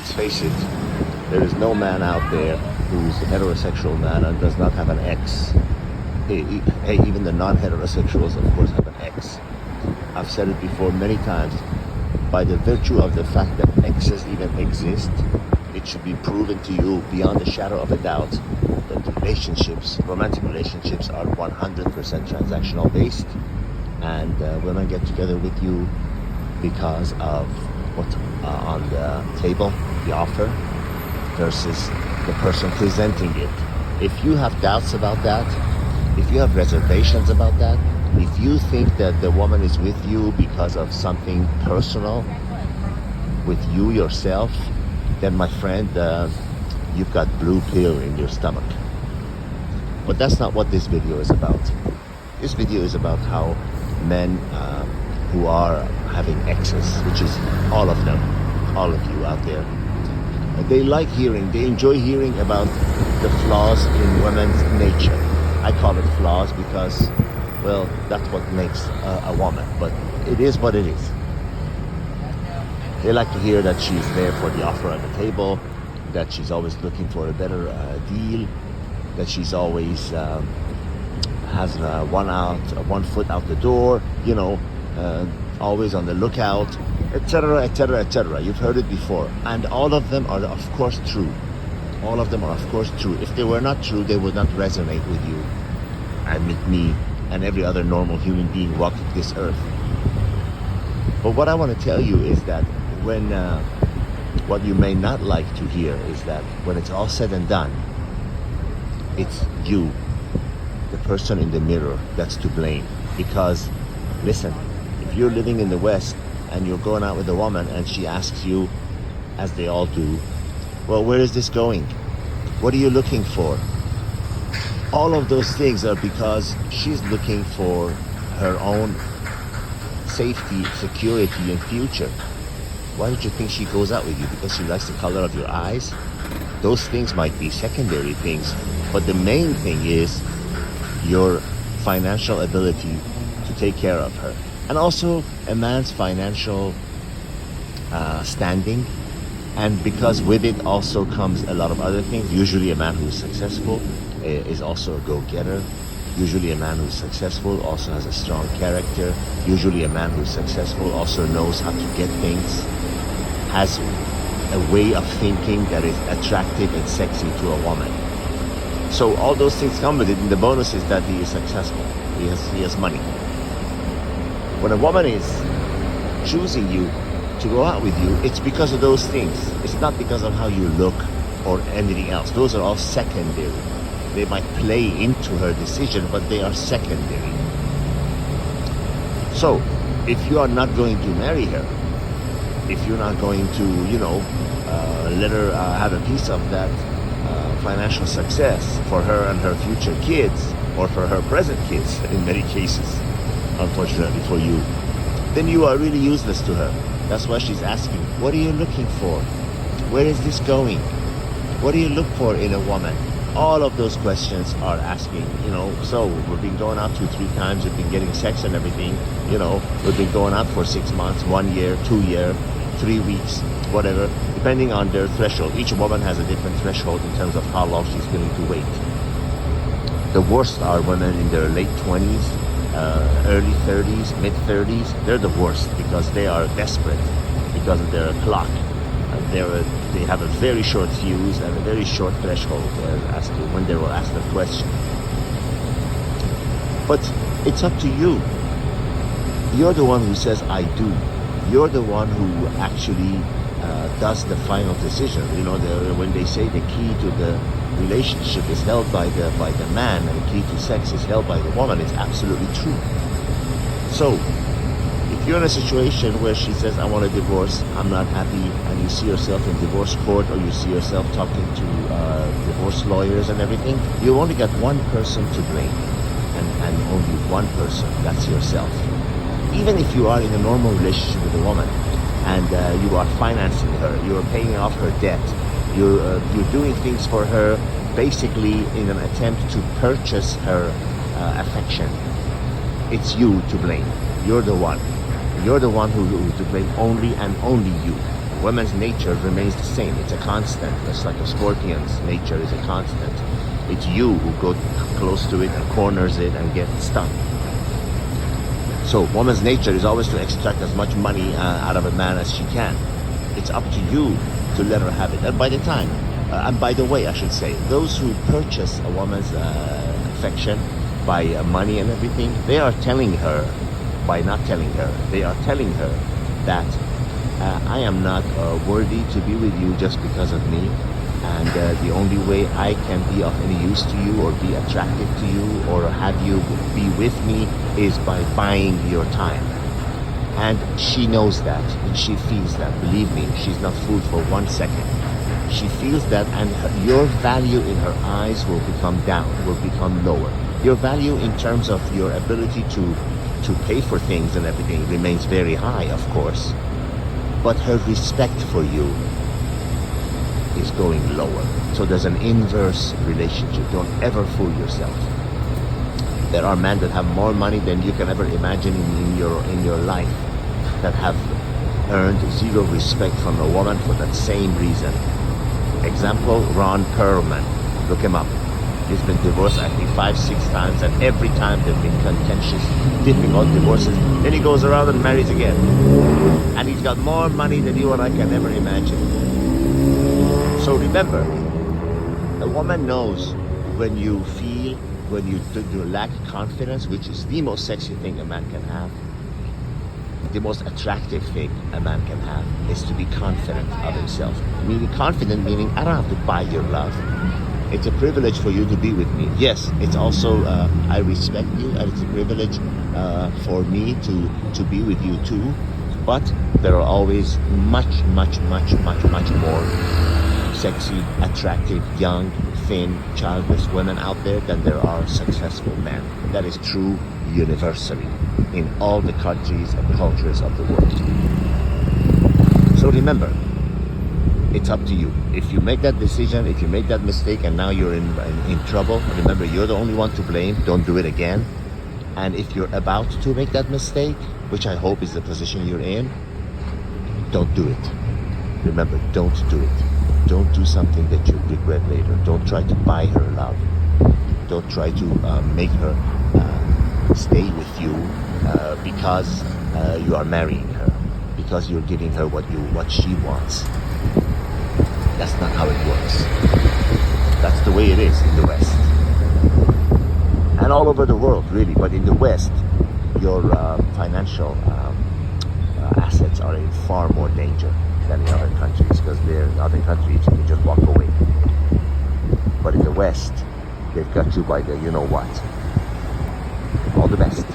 let's face it, there is no man out there who's a heterosexual man and does not have an ex. Hey, even the non-heterosexuals, of course, have an ex. I've said it before many times. By the virtue of the fact that exes even exist, it should be proven to you beyond a shadow of a doubt that relationships, romantic relationships, are 100% transactional based, and women get together with you because of what's on the table, the offer, versus the person presenting it. If you have doubts about that, if you have reservations about that, if you think that the woman is with you because of something personal with you yourself, then my friend, you've got blue pill in your stomach. But that's not what this video is about. This video is about how men who are having exes, which is all of them, all of you out there, they enjoy hearing about the flaws in women's nature. I call it flaws because, well, that's what makes a woman, but it is what it is. They like to hear that she's there for the offer on the table, that she's always looking for a better deal, that she's always has one foot out the door, always on the lookout, etc., etc., etc. You've heard it before, and all of them are, of course, true. All of them are, of course, true. If they were not true, they would not resonate with you and with me and every other normal human being walking this earth. But what I want to tell you is that when what you may not like to hear is that when it's all said and done, it's you, the person in the mirror, that's to blame. Because listen, if you're living in the West and you're going out with a woman and she asks you, as they all do, well, where is this going? What are you looking for? All of those things are because she's looking for her own safety, security, and future. Why did you think she goes out with you? Because she likes the color of your eyes? Those things might be secondary things, but the main thing is your financial ability to take care of her. And also a man's financial standing. And because with it also comes a lot of other things. Usually a man who's successful is also a go-getter. Usually a man who's successful also has a strong character. Usually a man who's successful also knows how to get things, has a way of thinking that is attractive and sexy to a woman. So all those things come with it, and the bonus is that he is successful. He has money. When a woman is choosing you to go out with you, it's because of those things. It's not because of how you look or anything else. Those are all secondary. They might play into her decision, but they are secondary. So, if you are not going to marry her, if you're not going to, let her have a piece of that financial success for her and her future kids, or for her present kids, in many cases, unfortunately for you, then you are really useless to her. That's why she's asking, what are you looking for? Where is this going? What do you look for in a woman? All of those questions are asking, so we've been going out 2-3 times, we've been getting sex and everything, we've been going out for 6 months, 1 year, 2 years, 3 weeks, whatever, depending on their threshold. Each woman has a different threshold in terms of how long she's willing to wait. The worst are women in their late 20s, early 30s, mid 30s. They're the worst because they are desperate because of their clock. They have a very short fuse and a very short threshold as to when they will ask the question. But it's up to you. You're the one who says, I do. You're the one who actually does the final decision. When they say the key to the relationship is held by the man and the key to sex is held by the woman, it's absolutely true. So, if you're in a situation where she says, I want a divorce, I'm not happy, and you see yourself in divorce court, or you see yourself talking to divorce lawyers and everything, you only got one person to blame, and only one person, that's yourself. Even if you are in a normal relationship with a woman, and you are financing her, you are paying off her debt, you're doing things for her, basically in an attempt to purchase her affection, it's you to blame. You're the one. You're the one who to blame, only and only you. Women's nature remains the same. It's a constant. It's like a scorpion's nature is a constant. It's you who go close to it and corners it and get stung. So woman's nature is always to extract as much money out of a man as she can. It's up to you to let her have it. And by the time, and by the way, I should say, those who purchase a woman's affection by money and everything, they are telling her, by not telling her, they are telling her that I am not worthy to be with you just because of me. And the only way I can be of any use to you or be attractive to you or have you be with me is by buying your time. And she knows that and she feels that. Believe me, she's not fooled for 1 second. She feels that, and your value in her eyes will become down, will become lower. Your value in terms of your ability to pay for things and everything remains very high, of course. But her respect for you is going lower. So there's an inverse relationship. Don't ever fool yourself. There are men that have more money than you can ever imagine in your life that have earned zero respect from a woman for that same reason. Example, Ron Perlman. Look him up. He's been divorced, I think, 5-6 times, and every time they've been contentious, difficult divorces. Then he goes around and marries again. And he's got more money than you and I can ever imagine. So remember, a woman knows when you feel, when you lack confidence, which is the most sexy thing a man can have. The most attractive thing a man can have is to be confident of himself. Meaning confident, meaning I don't have to buy your love. It's a privilege for you to be with me. Yes, it's also, I respect you, and it's a privilege for me to be with you too. But there are always much more sexy, attractive, young, thin, childless women out there than there are successful men. That is true universally in all the countries and cultures of the world. So remember, it's up to you. If you make that decision, if you make that mistake and now you're in trouble, remember you're the only one to blame. Don't do it again. And if you're about to make that mistake, which I hope is the position you're in, don't do it. Remember, don't do it. Don't do something that you regret later. Don't try to buy her love. Don't try to make her stay with you because you are marrying her, because you're giving her what she wants. That's not how it works. That's the way it is in the West. And all over the world, really. But in the West, your financial assets are in far more danger than in other countries, because in other countries you can just walk away. But in the West, they've got you by the you know what. All the best.